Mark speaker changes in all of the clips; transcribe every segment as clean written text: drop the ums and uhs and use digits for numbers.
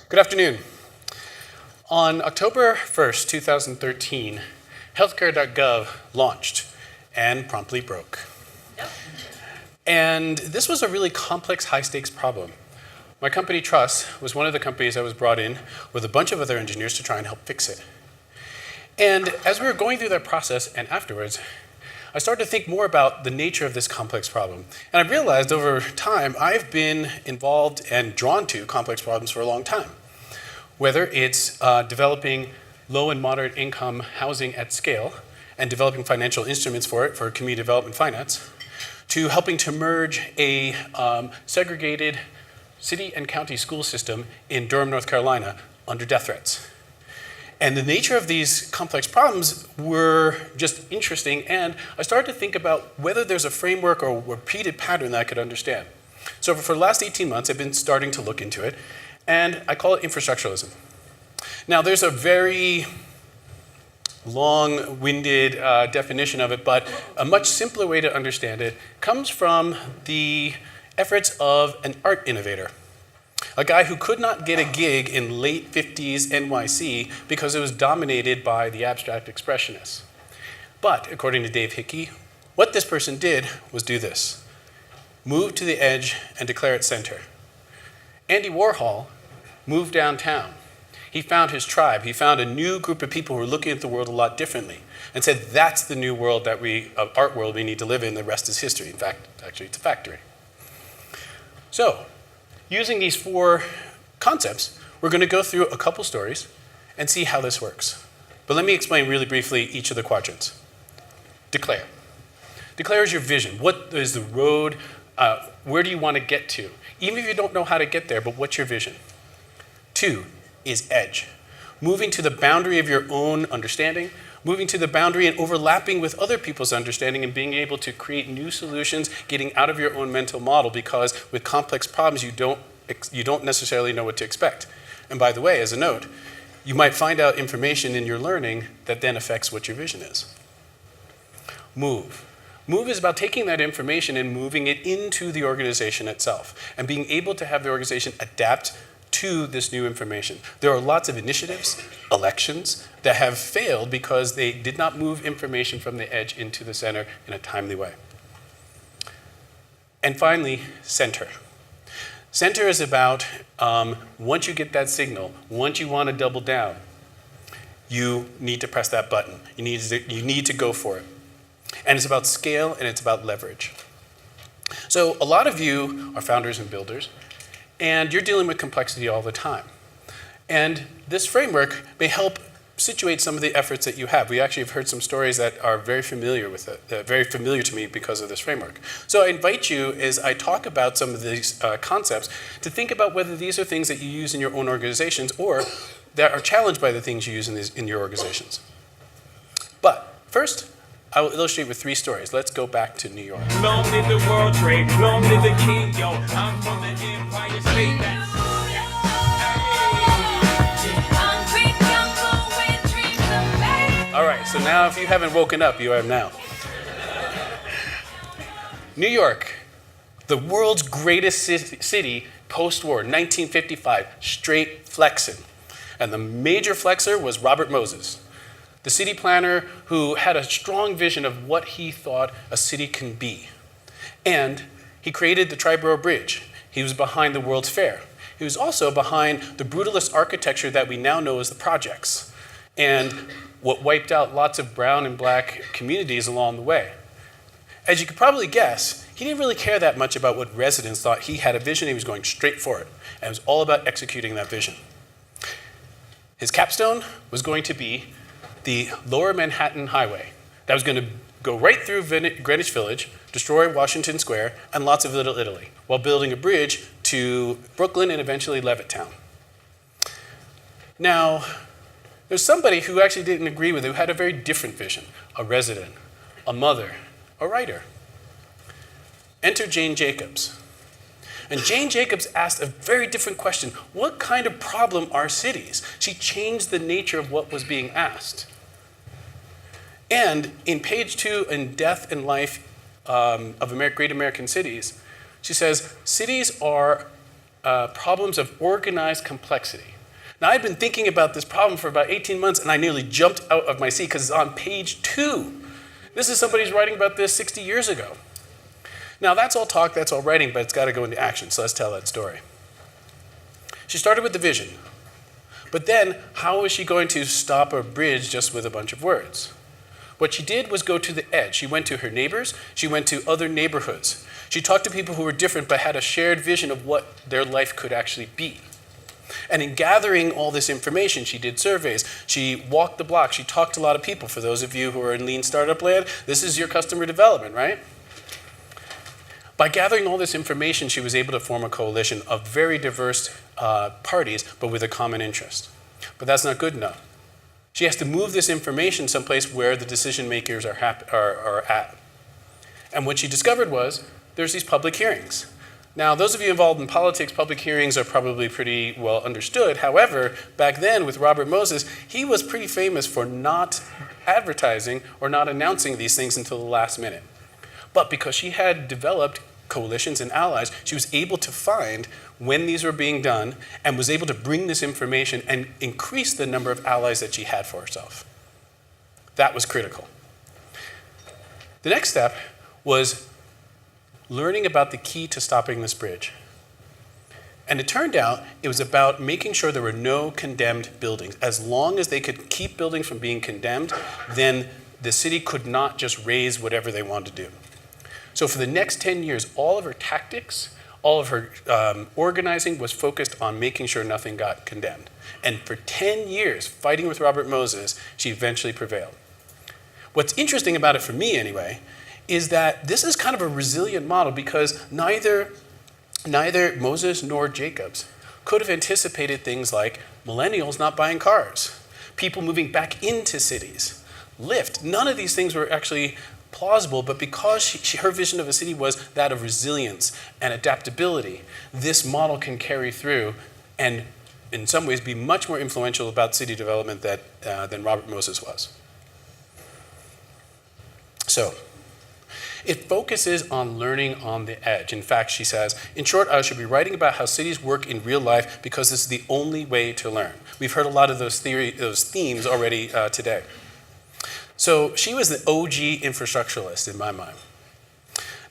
Speaker 1: Good afternoon. On October 1st, 2013, Healthcaregov launched and promptly broke.
Speaker 2: Yep.
Speaker 1: And this was a really complex, high-stakes problem. My company, Truss, was one of the companies that was brought in with a bunch of other engineers to try and help fix it. And as we were going through that process and afterwards, I started to think more about the nature of this complex problem. And I realized over time, I've been involved and drawn to complex problems for a long time. Whether it's developing low and moderate income housing at scale and developing financial instruments for it, for community development finance, to helping to merge a segregated city and county school system in Durham, North Carolina under death threats. And the nature of these complex problems were just interesting, and I started to think about whether there's a framework or a repeated pattern that I could understand. So for the last 18 months, I've been starting to look into it, and I call it infrastructuralism. Now, there's a very long-winded definition of it, but a much simpler way to understand it comes from the efforts of an art innovator. A guy who could not get a gig in late 50s NYC because it was dominated by the abstract expressionists. But, according to Dave Hickey, what this person did was do this: move to the edge and declare it center. Andy Warhol moved downtown. He found his tribe. He found a new group of people who were looking at the world a lot differently and said, that's the new world that art world we need to live in. The rest is history. In fact, actually, it's a factory. So, using these four concepts, we're going to go through a couple stories and see how this works. But let me explain really briefly each of the quadrants. Declare. Declare is your vision. What is the road? Where do you want to get to? Even if you don't know how to get there, but what's your vision? 2 is edge. Moving to the boundary of your own understanding, moving to the boundary and overlapping with other people's understanding and being able to create new solutions, getting out of your own mental model, because with complex problems, you don't necessarily know what to expect. And by the way, as a note, you might find out information in your learning that then affects what your vision is. Move. Move is about taking that information and moving it into the organization itself and being able to have the organization adapt to this new information. There are lots of initiatives, elections, that have failed because they did not move information from the edge into the center in a timely way. And finally, center. Center is about once you get that signal, once you want to double down, you need to press that button. You need to go for it. And it's about scale and it's about leverage. So a lot of you are founders and builders, and you're dealing with complexity all the time. And this framework may help situate some of the efforts that you have. We actually have heard some stories that are very familiar with it, very familiar to me because of this framework. So I invite you, as I talk about some of these concepts, to think about whether these are things that you use in your own organizations or that are challenged by the things you use in your organizations. But first, I will illustrate with 3 stories. Let's go back to New York.
Speaker 3: Long live the World Trade, long live the king, yo. I'm from the Empire State.
Speaker 1: All right, so now if you haven't woken up, you have now. New York, the world's greatest city post-war, 1955, straight flexing. And the major flexer was Robert Moses, the city planner who had a strong vision of what he thought a city can be. And he created the Triborough Bridge. He was behind the World's Fair. He was also behind the brutalist architecture that we now know as the projects, and what wiped out lots of brown and black communities along the way. As you could probably guess, he didn't really care that much about what residents thought. He had a vision, he was going straight for it, and it was all about executing that vision. His capstone was going to be the Lower Manhattan Highway that was going to go right through Greenwich Village, destroy Washington Square, and lots of Little Italy, while building a bridge to Brooklyn and eventually Levittown. Now, there's somebody who actually didn't agree with it, who had a very different vision: a resident, a mother, a writer. Enter Jane Jacobs. And Jane Jacobs asked a very different question. What kind of problem are cities? She changed the nature of what was being asked. And in page 2 in Death and Life of Great American Cities, she says, cities are problems of organized complexity. Now, I'd been thinking about this problem for about 18 months, and I nearly jumped out of my seat because it's on page 2. This is somebody who's writing about this 60 years ago. Now, that's all talk, that's all writing, but it's got to go into action, so let's tell that story. She started with the vision. But then, how was she going to stop a bridge just with a bunch of words? What she did was go to the edge. She went to her neighbors. She went to other neighborhoods. She talked to people who were different but had a shared vision of what their life could actually be. And in gathering all this information, she did surveys. She walked the block. She talked to a lot of people. For those of you who are in lean startup land, this is your customer development, right? By gathering all this information, she was able to form a coalition of very diverse parties, but with a common interest. But that's not good enough. She has to move this information someplace where the decision makers are at. And what she discovered was there's these public hearings. Now, those of you involved in politics, public hearings are probably pretty well understood. However, back then with Robert Moses, he was pretty famous for not advertising or not announcing these things until the last minute. But because she had developed coalitions and allies, she was able to find when these were being done and was able to bring this information and increase the number of allies that she had for herself. That was critical. The next step was learning about the key to stopping this bridge. And it turned out it was about making sure there were no condemned buildings. As long as they could keep buildings from being condemned, then the city could not just raise whatever they wanted to do. So for the next 10 years, all of her tactics, all of her organizing was focused on making sure nothing got condemned. And for 10 years, fighting with Robert Moses, she eventually prevailed. What's interesting about it, for me anyway, is that this is kind of a resilient model because neither Moses nor Jacobs could have anticipated things like millennials not buying cars, people moving back into cities, Lyft. None of these things were actually plausible, but because her vision of a city was that of resilience and adaptability, this model can carry through and in some ways be much more influential about city development than Robert Moses was. So, it focuses on learning on the edge. In fact, she says, in short, I should be writing about how cities work in real life because this is the only way to learn. We've heard a lot of those themes already today. So she was the OG infrastructuralist in my mind.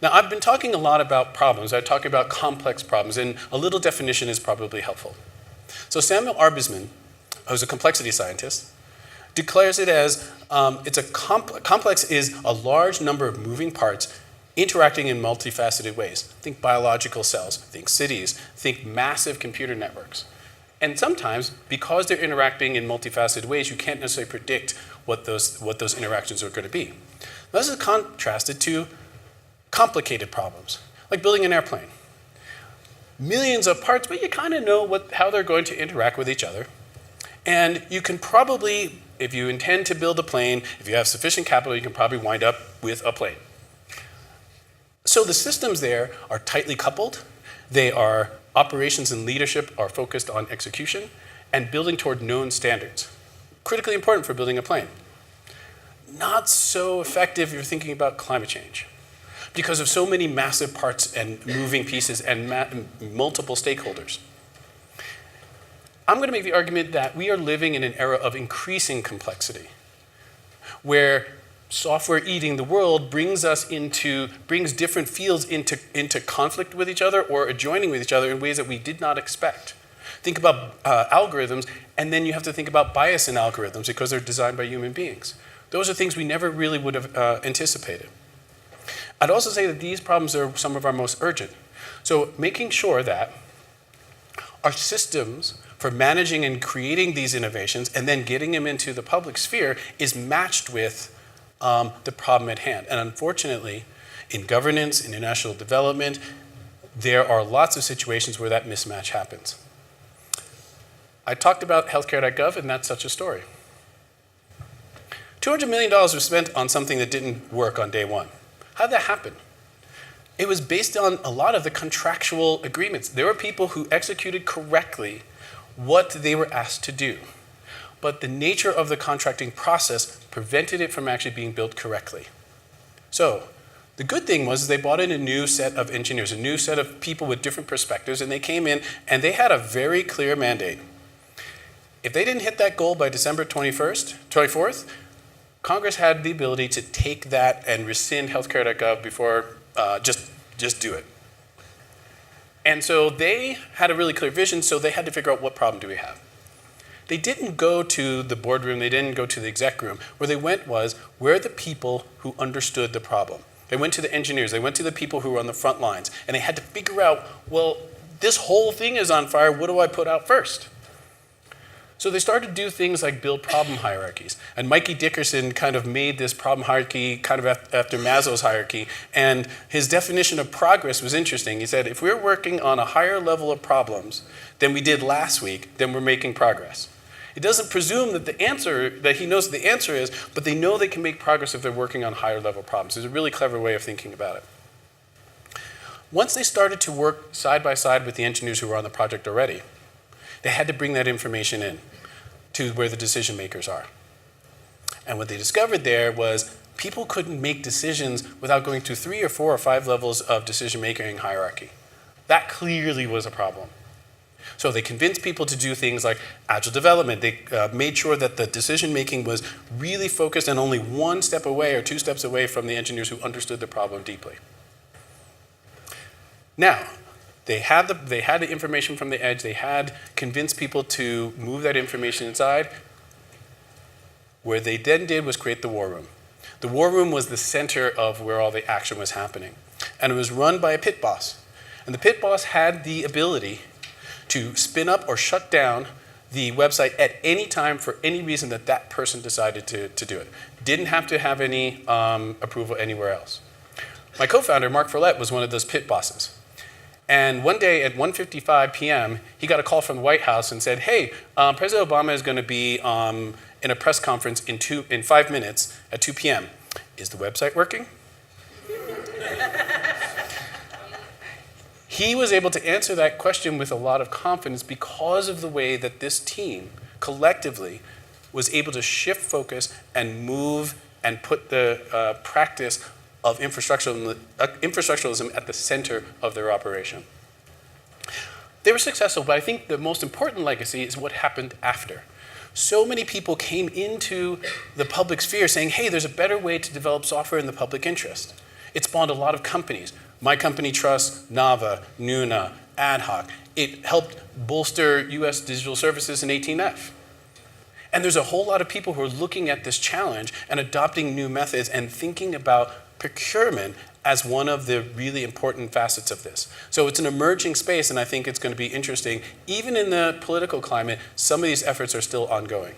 Speaker 1: Now, I've been talking a lot about problems. I'm talking about complex problems, and a little definition is probably helpful. So Samuel Arbesman, who's a complexity scientist, declares it as complex is a large number of moving parts interacting in multifaceted ways. Think biological cells, think cities, think massive computer networks. And sometimes, because they're interacting in multifaceted ways, you can't necessarily predict what those interactions are going to be. Now, this is contrasted to complicated problems, like building an airplane. Millions of parts, but you kind of know how they're going to interact with each other. And you can probably, if you intend to build a plane, if you have sufficient capital, you can probably wind up with a plane. So the systems there are tightly coupled. They are operations and leadership are focused on execution and building toward known standards. Critically important for building a plane. Not so effective if you're thinking about climate change because of so many massive parts and moving pieces and multiple stakeholders. I'm going to make the argument that we are living in an era of increasing complexity, where software eating the world brings different fields into conflict with each other or adjoining with each other in ways that we did not expect. Think about algorithms, and then you have to think about bias in algorithms because they're designed by human beings. Those are things we never really would have anticipated. I'd also say that these problems are some of our most urgent. So making sure that our systems for managing and creating these innovations and then getting them into the public sphere is matched with the problem at hand. And unfortunately, in governance, in international development, there are lots of situations where that mismatch happens. I talked about Healthcaregov, and that's such a story. $200 million was spent on something that didn't work on day one. How did that happen? It was based on a lot of the contractual agreements. There were people who executed correctly what they were asked to do. But the nature of the contracting process prevented it from actually being built correctly. So the good thing was they brought in a new set of engineers, a new set of people with different perspectives, and they came in and they had a very clear mandate. If they didn't hit that goal by December 24th, Congress had the ability to take that and rescind healthcare.gov before, just do it. And so they had a really clear vision, so they had to figure out what problem do we have. They didn't go to the boardroom, they didn't go to the exec room. Where they went was, where are the people who understood the problem? They went to the engineers, they went to the people who were on the front lines, and they had to figure out, well, this whole thing is on fire, what do I put out first? So they started to do things like build problem hierarchies. And Mikey Dickerson kind of made this problem hierarchy kind of after Maslow's hierarchy. And his definition of progress was interesting. He said, if we're working on a higher level of problems than we did last week, then we're making progress. It doesn't presume that he knows what the answer is, but they know they can make progress if they're working on higher level problems. It's a really clever way of thinking about it. Once they started to work side by side with the engineers who were on the project already, they had to bring that information in to where the decision makers are. And what they discovered there was people couldn't make decisions without going through 3 or 4 or 5 levels of decision-making hierarchy. That clearly was a problem. So they convinced people to do things like agile development. They made sure that the decision-making was really focused and only 1 step away or 2 steps away from the engineers who understood the problem deeply. Now, they had the information from the edge. They had convinced people to move that information inside. Where they then did was create the war room. The war room was the center of where all the action was happening. And it was run by a pit boss. And the pit boss had the ability to spin up or shut down the website at any time for any reason that that person decided to do it. Didn't have to have any approval anywhere else. My co-founder, Mark Follett, was one of those pit bosses. And one day at 1:55 p.m., he got a call from the White House and said, hey, President Obama is going to be in a press conference in 5 minutes at 2 p.m. Is the website working? He was able to answer that question with a lot of confidence because of the way that this team collectively was able to shift focus and move and put the practice of infrastructuralism at the center of their operation. They were successful, but I think the most important legacy is what happened after. So many people came into the public sphere saying, hey, there's a better way to develop software in the public interest. It spawned a lot of companies. My Company Trust, Nava, Nuna, Ad Hoc. It helped bolster US digital services in 18F. And there's a whole lot of people who are looking at this challenge and adopting new methods and thinking about procurement as one of the really important facets of this. So it's an emerging space, and I think it's going to be interesting. Even in the political climate, some of these efforts are still ongoing.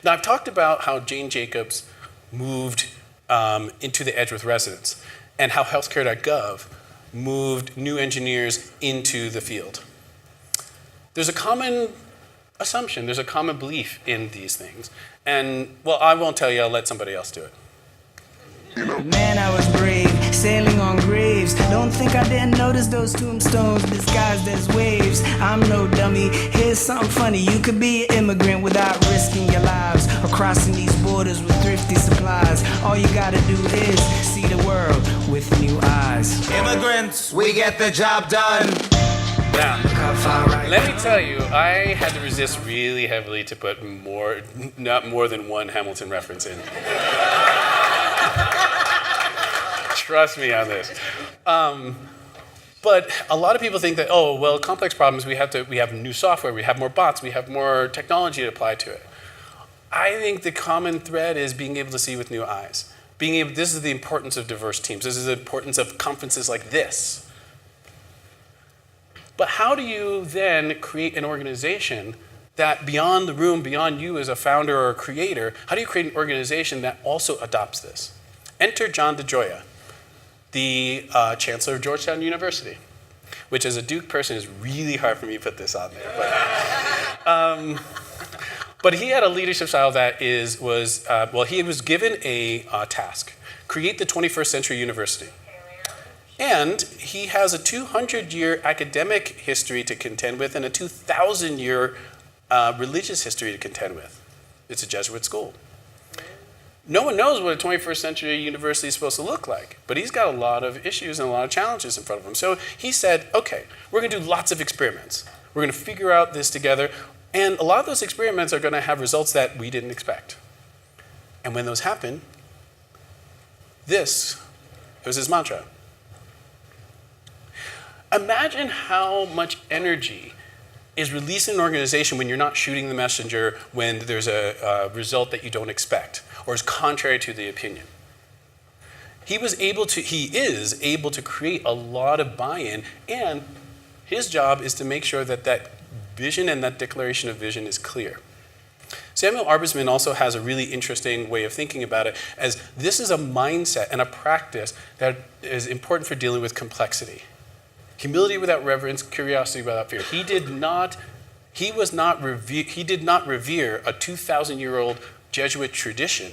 Speaker 1: Now, I've talked about how Jane Jacobs moved into the edge with residents, and how healthcare.gov moved new engineers into the field. There's a common assumption, there's a common belief in these things. And, well, I won't tell you, I'll let somebody else do it.
Speaker 2: Man, I was brave, sailing on graves. Don't think I didn't notice those tombstones disguised as waves. I'm no dummy, here's something funny. You could be an immigrant without risking your lives, or crossing these borders with thrifty supplies. All you gotta do is see the world with new eyes.
Speaker 4: Immigrants, we get the job done.
Speaker 1: Now, let me tell you, I had to resist really heavily to put not more than one Hamilton reference in. Trust me on this. But a lot of people think that, oh, well, complex problems, we have new software, we have more bots, we have more technology to apply to it. I think the common thread is being able to see with new eyes. This is the importance of diverse teams. This is the importance of conferences like this. But how do you then create an organization that beyond the room, beyond you as a founder or a creator, how do you create an organization that also adopts this? Enter John DeGioia, the chancellor of Georgetown University, which as a Duke person is really hard for me to put this on there. But he had a leadership style that he was given a task, create the 21st century university. And he has a 200-year academic history to contend with and a 2,000-year religious history to contend with. It's a Jesuit school. No one knows what a 21st century university is supposed to look like, but he's got a lot of issues and a lot of challenges in front of him. So he said, okay, we're going to do lots of experiments. We're going to figure out this together. And a lot of those experiments are going to have results that we didn't expect. And when those happen, it was his mantra. Imagine how much energy is released in an organization when you're not shooting the messenger when there's a result that you don't expect or is contrary to the opinion. He is able to create a lot of buy-in, and his job is to make sure that that vision and that declaration of vision is clear. Samuel Arbesman also has a really interesting way of thinking about it, as this is a mindset and a practice that is important for dealing with complexity. Humility without reverence, curiosity without fear. He did not revere a 2,000-year-old Jesuit tradition,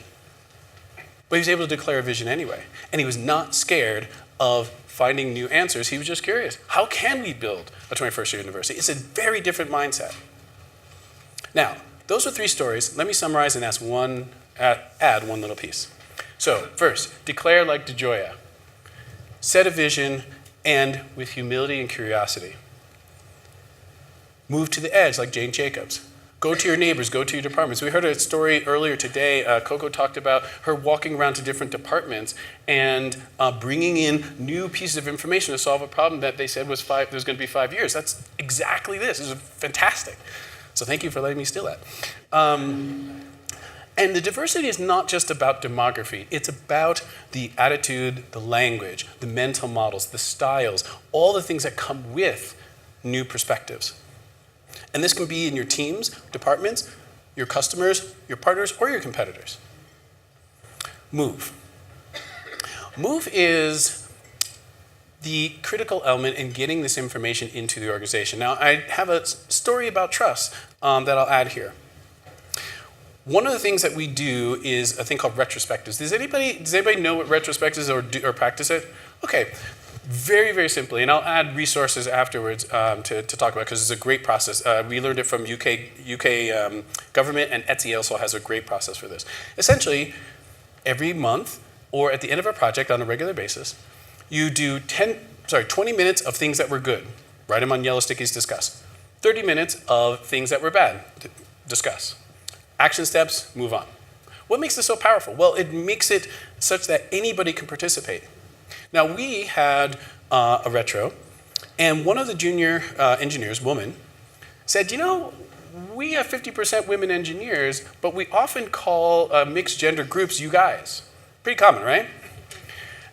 Speaker 1: but he was able to declare a vision anyway. And he was not scared of finding new answers. He was just curious. How can we build a 21st century university? It's a very different mindset. Now, those are 3 stories. Let me summarize and add one little piece. So, first, declare like DeGioia. Set a vision, and with humility and curiosity. Move to the edge like Jane Jacobs. Go to your neighbors, go to your departments. We heard a story earlier today. Coco talked about her walking around to different departments and bringing in new pieces of information to solve a problem that they said was going to be 5 years. That's exactly this. This is fantastic. So thank you for letting me steal that. And the diversity is not just about demography. It's about the attitude, the language, the mental models, the styles, all the things that come with new perspectives. And this can be in your teams, departments, your customers, your partners, or your competitors. Move. Move is the critical element in getting this information into the organization. Now, I have a story about trust that I'll add here. One of the things that we do is a thing called retrospectives. Does anybody know what retrospectives or practice it? Okay, very, very simply, and I'll add resources afterwards to talk about, because it's a great process. We learned it from UK government, and Etsy also has a great process for this. Essentially, every month or at the end of a project on a regular basis, you do 20 minutes of things that were good. Write them on yellow stickies, discuss. 30 minutes of things that were bad, discuss. Action steps, move on. What makes this so powerful? Well, it makes it such that anybody can participate. Now, we had a retro, and one of the junior engineers, woman, said, we have 50% women engineers, but we often call mixed gender groups you guys. Pretty common, right?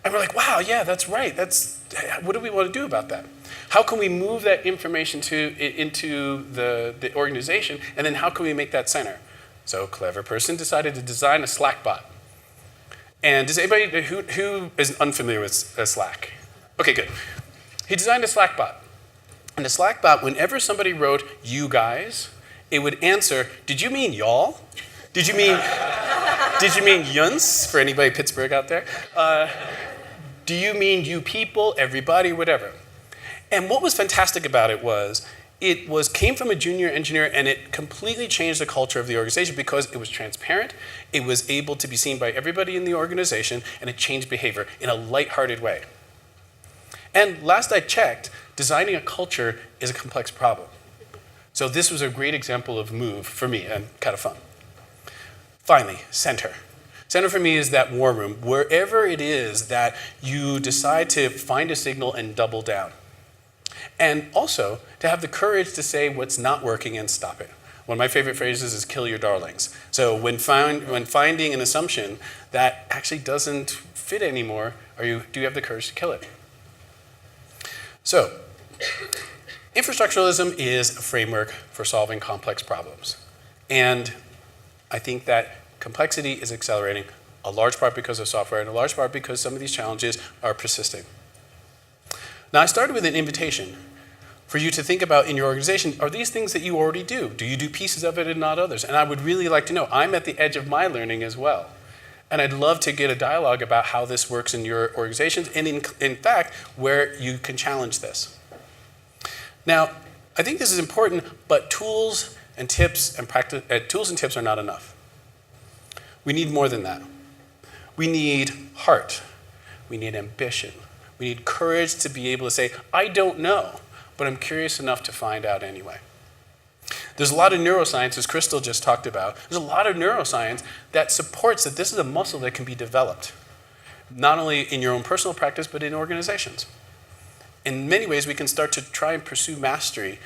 Speaker 1: And we're like, wow, yeah, that's right. What do we want to do about that? How can we move that information into the organization, and then how can we make that center? So a clever person decided to design a Slack bot. And does anybody who is unfamiliar with Slack? Okay, good. He designed a Slack bot. And the Slack bot, whenever somebody wrote "you guys," it would answer, "Did you mean y'all? Did you mean yuns?" For anybody Pittsburgh out there. Do you mean you people, everybody, whatever? And what was fantastic about it came from a junior engineer, and it completely changed the culture of the organization because it was transparent, it was able to be seen by everybody in the organization, and it changed behavior in a lighthearted way. And last I checked, designing a culture is a complex problem. So this was a great example of move for me, and kind of fun. Finally, center. Center for me is that war room, wherever it is that you decide to find a signal and double down. And also, to have the courage to say what's not working and stop it. One of my favorite phrases is kill your darlings. So when finding an assumption that actually doesn't fit anymore, do you have the courage to kill it? So, infrastructuralism is a framework for solving complex problems. And I think that complexity is accelerating, a large part because of software, and a large part because some of these challenges are persisting. Now, I started with an invitation for you to think about in your organization, are these things that you already do? Do you do pieces of it and not others? And I would really like to know. I'm at the edge of my learning as well. And I'd love to get a dialogue about how this works in your organizations, and in fact, where you can challenge this. Now, I think this is important, but tools and tips are not enough. We need more than that. We need heart. We need ambition. We need courage to be able to say, I don't know, but I'm curious enough to find out anyway. There's a lot of neuroscience, as Crystal just talked about, there's a lot of neuroscience that supports that this is a muscle that can be developed, not only in your own personal practice, but in organizations. In many ways, we can start to try and pursue mastery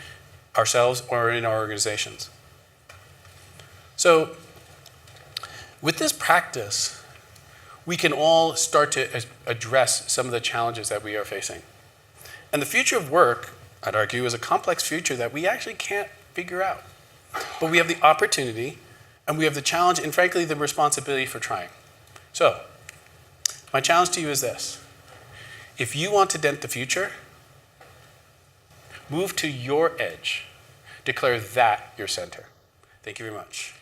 Speaker 1: ourselves or in our organizations. So, with this practice, we can all start to address some of the challenges that we are facing. And the future of work, I'd argue, is a complex future that we actually can't figure out. But we have the opportunity, and we have the challenge, and frankly, the responsibility for trying. So, my challenge to you is this. If you want to dent the future, move to your edge. Declare that your center. Thank you very much.